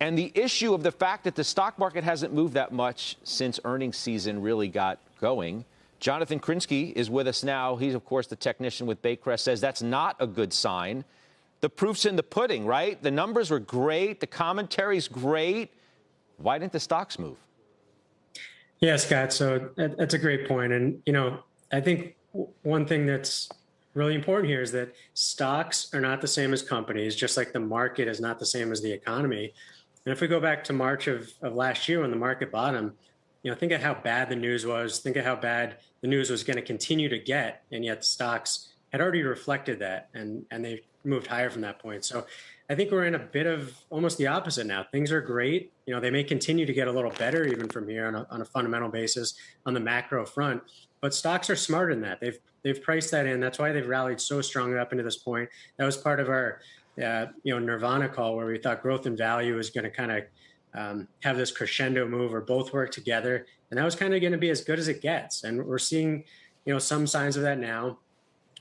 And the issue of the fact that the stock market hasn't moved that much since earnings season really got going. Jonathan Krinsky is with us now. He's, of course, the technician with Crest, says that's not a good sign. The proof's in the pudding, right? The numbers were great. The commentary's great. Why didn't the stocks move? Yeah, Scott. So that's a great point. And, I think one thing that's really important here is that stocks are not the same as companies, just like the market is not the same as the economy. And if we go back to March of last year when the market bottomed, think of how bad the news was. Think of how bad the news was going to continue to get. And yet the stocks had already reflected that and they moved higher from that point. So I think we're in a bit of almost the opposite now. Things are great. They may continue to get a little better even from here on a fundamental basis on the macro front. But stocks are smarter than that. They've priced that in. That's why they've rallied so strongly up into this point. That was part of our Nirvana call where we thought growth and value is going to kind of have this crescendo move or both work together. And that was kind of going to be as good as it gets. And we're seeing, some signs of that now.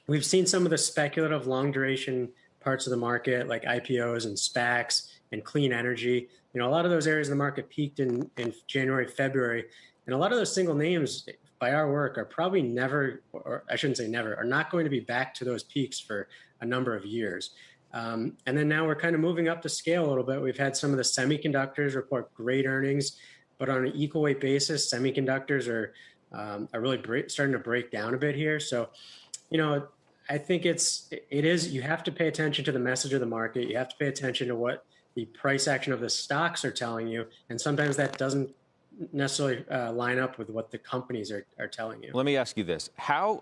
We've seen some of the speculative long duration parts of the market like IPOs and SPACs and clean energy. A lot of those areas of the market peaked in January, February. And a lot of those single names by our work are probably never, or I shouldn't say never, are not going to be back to those peaks for a number of years. And then now we're kind of moving up the scale a little bit. We've had some of the semiconductors report great earnings, but on an equal weight basis, semiconductors are really starting to break down a bit here. So, I think it is, you have to pay attention to the message of the market. You have to pay attention to what the price action of the stocks are telling you. And sometimes that doesn't necessarily line up with what the companies are telling you. Let me ask you this. How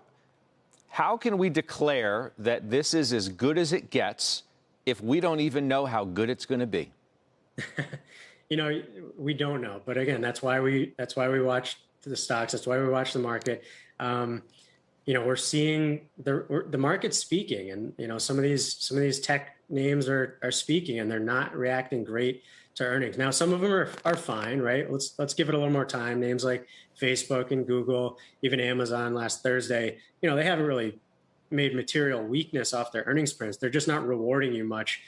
can we declare that this is as good as it gets if we don't even know how good it's going to be? We don't know. But again, that's why we watch the stocks. That's why we watch the market. We're seeing the market speaking, and some of these tech names are speaking, and they're not reacting great to earnings. Now, some of them are fine, right? Let's give it a little more time. Names like Facebook and Google, even Amazon last Thursday, they haven't really made material weakness off their earnings prints. They're just not rewarding you much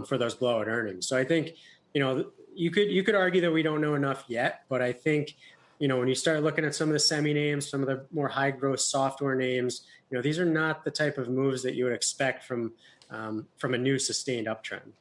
for those blowout earnings. So I think you could argue that we don't know enough yet, but I think when you start looking at some of the semi names, some of the more high growth software names, these are not the type of moves that you would expect from a new sustained uptrend.